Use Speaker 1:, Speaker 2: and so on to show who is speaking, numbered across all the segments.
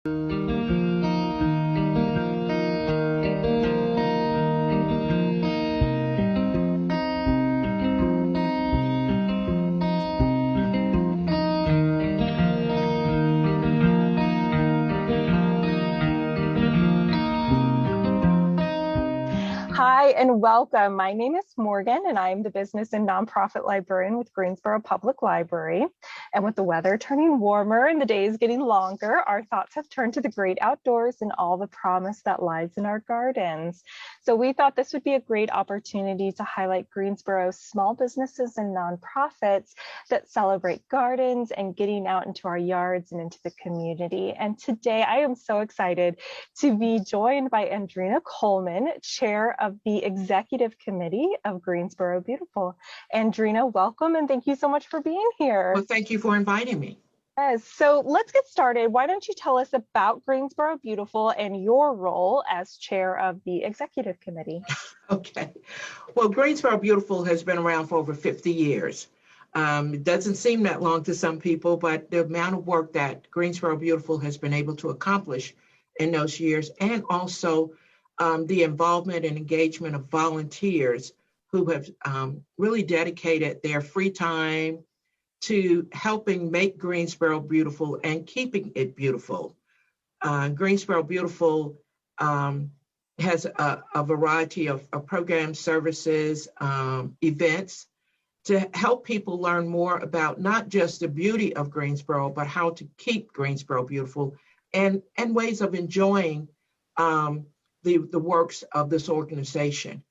Speaker 1: Hi and welcome. My name is Morgan and I'm the business and nonprofit librarian with Greensboro Public Library. And with the weather turning warmer and the days getting longer, our thoughts have turned to the great outdoors and all the promise that lies in our gardens. So we thought this would be a great opportunity to highlight Greensboro's small businesses and nonprofits that celebrate gardens and getting out into our yards and into the community. And today I am so excited to be joined by Andrena Coleman, chair of the executive committee of Greensboro Beautiful. Andrena, welcome and thank you so much for being here.
Speaker 2: Well, thank you for inviting me.
Speaker 1: Yes, so let's get started. Why don't you tell us about Greensboro Beautiful and your role as chair of the executive committee?
Speaker 2: Okay. Well, Greensboro Beautiful has been around for over 50 years. It doesn't seem that long to some people, but the amount of work that Greensboro Beautiful has been able to accomplish in those years, and also the involvement and engagement of volunteers who have really dedicated their free time to helping make Greensboro beautiful and keeping it beautiful. Greensboro Beautiful has a variety of programs, services, events to help people learn more about not just the beauty of Greensboro, but how to keep Greensboro beautiful and ways of enjoying the works of this organization.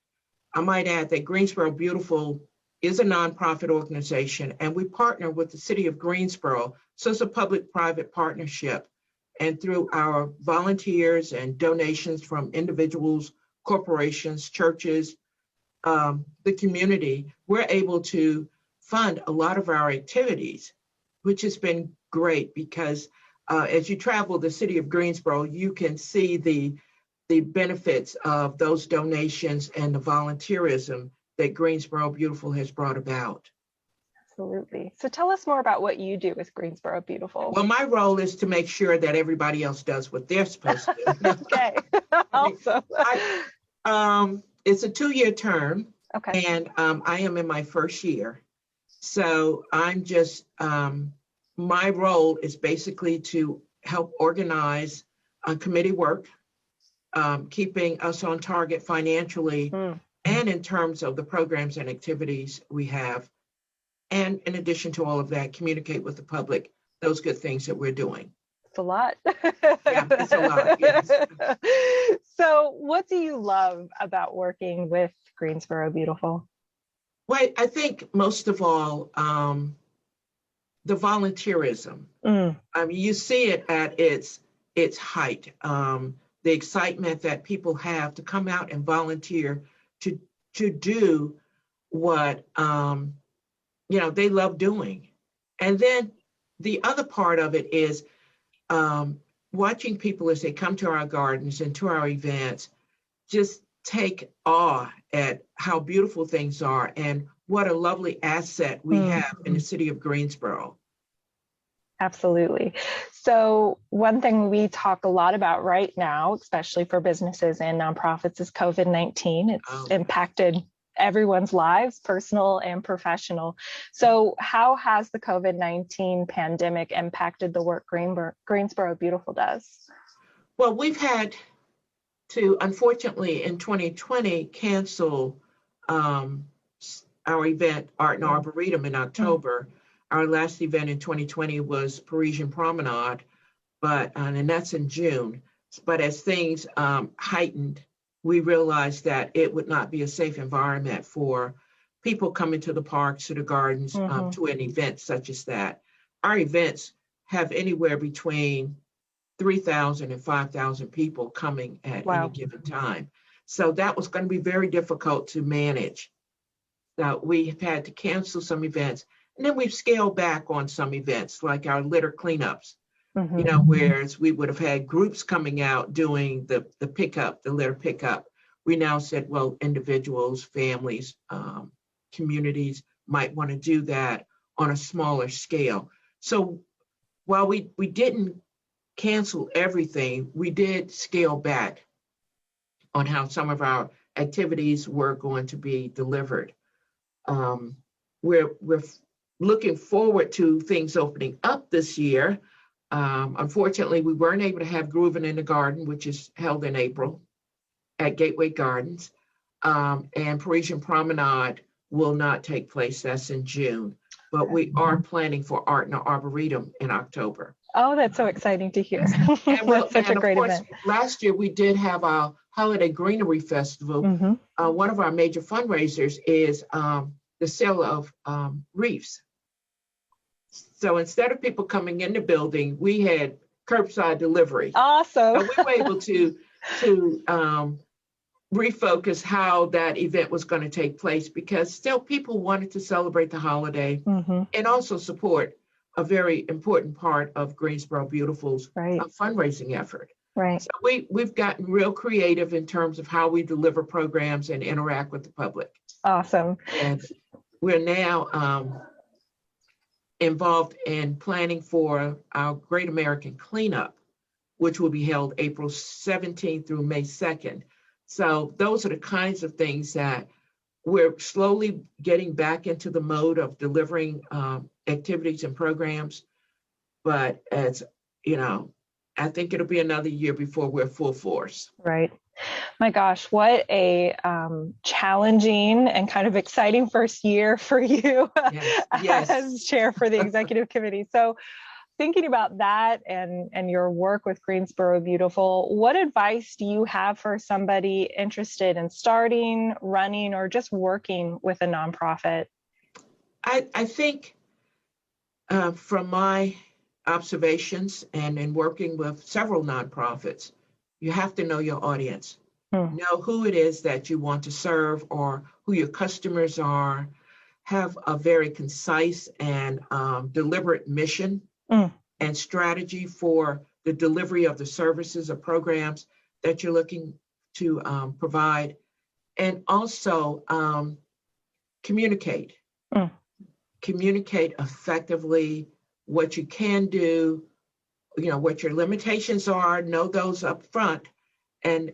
Speaker 2: I might add that Greensboro Beautiful is a nonprofit organization, and we partner with the city of Greensboro. So it's a public-private partnership. And through our volunteers and donations from individuals, corporations, churches, the community, we're able to fund a lot of our activities, which has been great because as you travel the city of Greensboro, you can see the benefits of those donations and the volunteerism that Greensboro Beautiful has brought about.
Speaker 1: Absolutely. So tell us more about what you do with Greensboro Beautiful.
Speaker 2: Well, my role is to make sure that everybody else does what they're supposed to do.
Speaker 1: Okay. Also.
Speaker 2: It's a 2-year term.
Speaker 1: Okay.
Speaker 2: And I am in my first year. So I'm just, my role is basically to help organize committee work, keeping us on target financially and in terms of the programs and activities we have. And in addition to all of that, communicate with the public those good things that we're doing.
Speaker 1: It's a lot.
Speaker 2: Yeah, it's a lot, yes.
Speaker 1: So what do you love about working with Greensboro Beautiful?
Speaker 2: Well, I think most of all, the volunteerism. You see it at its height. The excitement that people have to come out and volunteer to do what they love doing. And then the other part of it is watching people as they come to our gardens and to our events, just take awe at how beautiful things are and what a lovely asset we have in the city of Greensboro. Absolutely.
Speaker 1: So one thing we talk a lot about right now, especially for businesses and nonprofits, is COVID-19. It's impacted everyone's lives, personal and professional. So how has the COVID-19 pandemic impacted the work Greensboro Beautiful does?
Speaker 2: Well, we've had to, unfortunately, in 2020, cancel our event, Art and Arboretum, in October. Our last event in 2020 was Parisian Promenade, and that's in June. But as things heightened, we realized that it would not be a safe environment for people coming to the parks, to the gardens, to an event such as that. Our events have anywhere between 3,000 and 5,000 people coming at any given time. So that was going to be very difficult to manage. So we've had to cancel some events, and then we've scaled back on some events, like our litter cleanups. Whereas we would have had groups coming out doing the pickup, the litter pickup. We now said, well, individuals, families, communities might want to do that on a smaller scale. So while we didn't cancel everything, we did scale back on how some of our activities were going to be delivered. Um, we're looking forward to things opening up this year. Unfortunately, we weren't able to have Groovin' in the Garden, which is held in April at Gateway Gardens. And Parisian Promenade will not take place. That's in June. But we are planning for Art in the Arboretum in October.
Speaker 1: Oh, that's so exciting to hear. That's such a great event.
Speaker 2: Last year we did have our Holiday Greenery Festival.
Speaker 1: Mm-hmm.
Speaker 2: One of our major fundraisers is the sale of wreaths. So instead of people coming in the building, we had curbside delivery.
Speaker 1: Awesome.
Speaker 2: So we were able to refocus how that event was going to take place, because still people wanted to celebrate the holiday and also support a very important part of Greensboro Beautiful's fundraising effort.
Speaker 1: Right.
Speaker 2: So we've gotten real creative in terms of how we deliver programs and interact with the public.
Speaker 1: Awesome.
Speaker 2: And we're now involved in planning for our Great American Cleanup, which will be held April 17th through May 2nd. So those are the kinds of things that we're slowly getting back into the mode of delivering activities and programs. But as you know, I think it'll be another year before we're full force.
Speaker 1: Right. My gosh, what a challenging and kind of exciting first year for you
Speaker 2: yes.
Speaker 1: as chair for the executive committee. So thinking about that and your work with Greensboro Beautiful, what advice do you have for somebody interested in starting, running, or just working with a nonprofit?
Speaker 2: I think from my observations and in working with several nonprofits, you have to know your audience. Know who it is that you want to serve or who your customers are. Have a very concise and deliberate mission and strategy for the delivery of the services or programs that you're looking to provide. And also communicate. Communicate effectively what you can do, what your limitations are, know those up front, and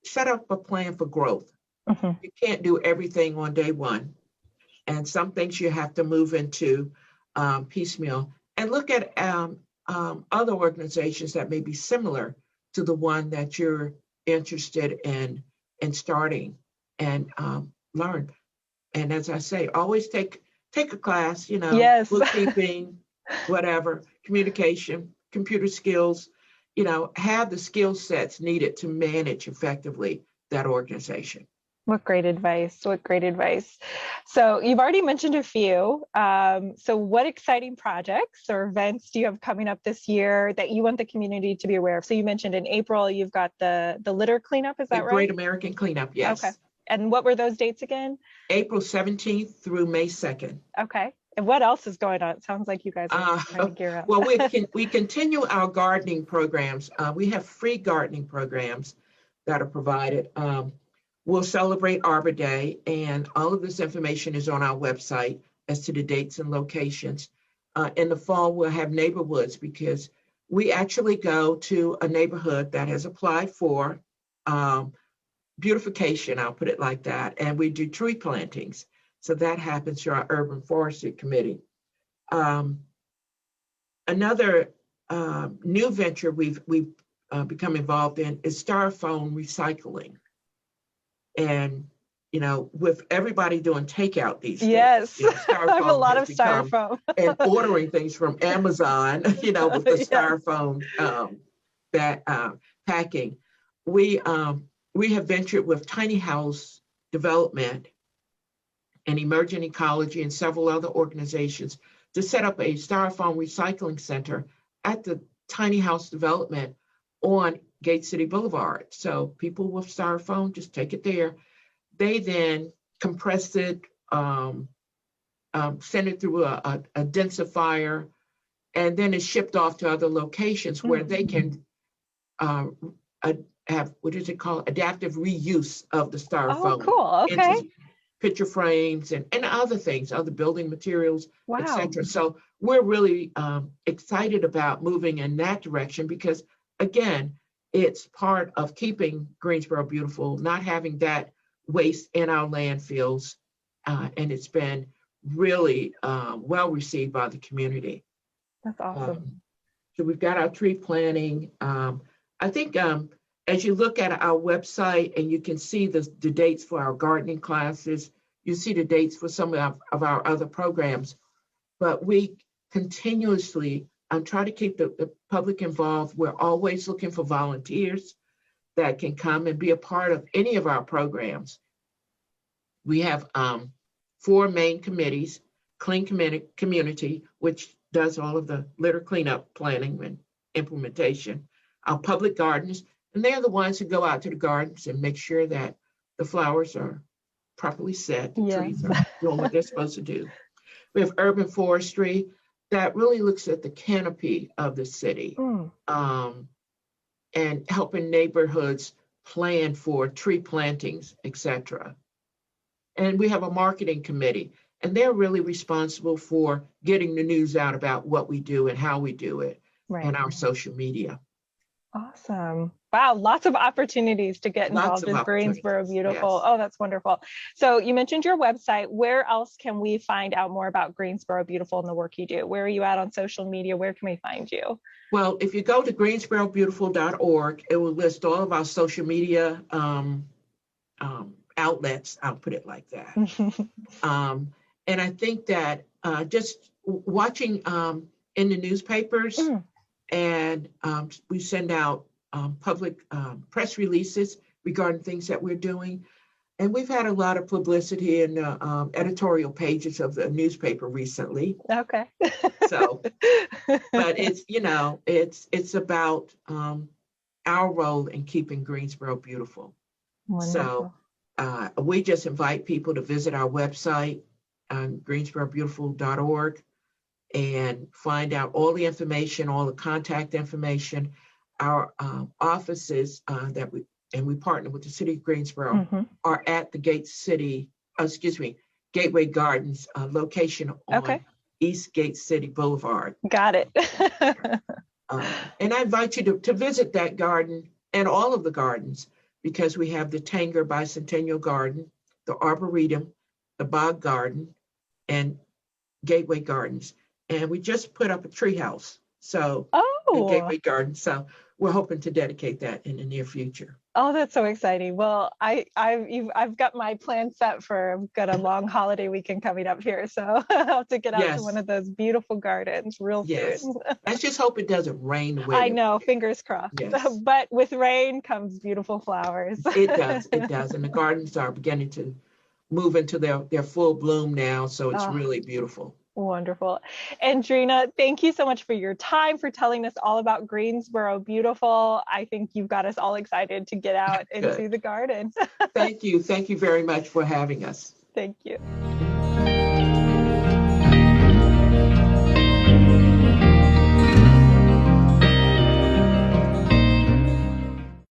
Speaker 2: set up a plan for growth. You can't do everything on day one. And some things you have to move into piecemeal. And look at other organizations that may be similar to the one that you're interested in starting, and learn. And as I say, always take a class,
Speaker 1: Yes.
Speaker 2: bookkeeping, whatever, communication, computer skills, have the skill sets needed to manage effectively that organization.
Speaker 1: What great advice. What great advice. So you've already mentioned a few. So what exciting projects or events do you have coming up this year that you want the community to be aware of? So you mentioned in April, you've got the litter cleanup, is that right?
Speaker 2: Great American Cleanup, yes.
Speaker 1: Okay. And what were those dates again?
Speaker 2: April 17th through May 2nd.
Speaker 1: Okay. And what else is going on? It sounds like you guys are trying to gear up.
Speaker 2: Well, we continue our gardening programs. We have free gardening programs that are provided. We'll celebrate Arbor Day, and all of this information is on our website as to the dates and locations. In the fall, we'll have neighborhoods, because we actually go to a neighborhood that has applied for beautification, I'll put it like that, and we do tree plantings. So that happens through our Urban Forestry Committee. Another new venture we've become involved in is styrofoam recycling. And, with everybody doing takeout these days.
Speaker 1: Yes, I have a lot of styrofoam.
Speaker 2: And ordering things from Amazon, with the styrofoam packing. We have ventured with tiny house development and emerging ecology and several other organizations to set up a styrofoam recycling center at the tiny house development on Gate City Boulevard. So people with styrofoam just take it there. They then compress it, send it through a densifier, and then it's shipped off to other locations where they can have, what is it called, adaptive reuse of the styrofoam.
Speaker 1: Oh, cool. Okay.
Speaker 2: picture frames and other things, other building materials,
Speaker 1: Wow.
Speaker 2: etc. So we're really excited about moving in that direction because, again, it's part of keeping Greensboro beautiful, not having that waste in our landfills. And it's been really well received by the community.
Speaker 1: That's awesome.
Speaker 2: So we've got our tree planting. I think as you look at our website and you can see the dates for our gardening classes, you see the dates for some of our other programs, but we continuously try to keep the public involved. We're always looking for volunteers that can come and be a part of any of our programs. We have 4 main committees: Clean Community, which does all of the litter cleanup planning and implementation, our public gardens, and they're the ones who go out to the gardens and make sure that the flowers are properly set, the trees are doing what they're supposed to do. We have urban forestry that really looks at the canopy of the city and helping neighborhoods plan for tree plantings, etc. And we have a marketing committee, and they're really responsible for getting the news out about what we do and how we do it, and our social media.
Speaker 1: Awesome. Wow, lots of opportunities to get involved with Greensboro Beautiful. Yes. Oh, that's wonderful. So you mentioned your website. Where else can we find out more about Greensboro Beautiful and the work you do? Where are you at on social media? Where can we find you?
Speaker 2: Well, if you go to greensborobeautiful.org, it will list all of our social media outlets. I'll put it like that. And I think that just watching in the newspapers, and we send out public press releases regarding things that we're doing. And we've had a lot of publicity in the editorial pages of the newspaper recently.
Speaker 1: Okay.
Speaker 2: So, but it's, it's about our role in keeping Greensboro beautiful.
Speaker 1: Wonderful.
Speaker 2: So we just invite people to visit our website on greensborobeautiful.org and find out all the information, all the contact information. Our offices we partner with the city of Greensboro are at the Gateway Gardens location on East Gate City Boulevard.
Speaker 1: Got it.
Speaker 2: And I invite you to visit that garden and all of the gardens, because we have the Tanger Bicentennial Garden, the Arboretum, the Bog Garden, and Gateway Gardens. And we just put up a treehouse, the Gateway Garden. So we're hoping to dedicate that in the near future.
Speaker 1: Oh, that's so exciting. Well, I've got my plan set I've got a long holiday weekend coming up here, so I'll have to get out to one of those beautiful gardens real soon.
Speaker 2: Let's just hope it doesn't rain.
Speaker 1: I know, fingers crossed. Yes. But with rain comes beautiful flowers.
Speaker 2: It does. And the gardens are beginning to move into their full bloom now, so it's really beautiful.
Speaker 1: Wonderful. Andrena, thank you so much for your time, for telling us all about Greensboro Beautiful. I think you've got us all excited to get out and see the garden.
Speaker 2: Thank you. Thank you very much for having us.
Speaker 1: Thank you.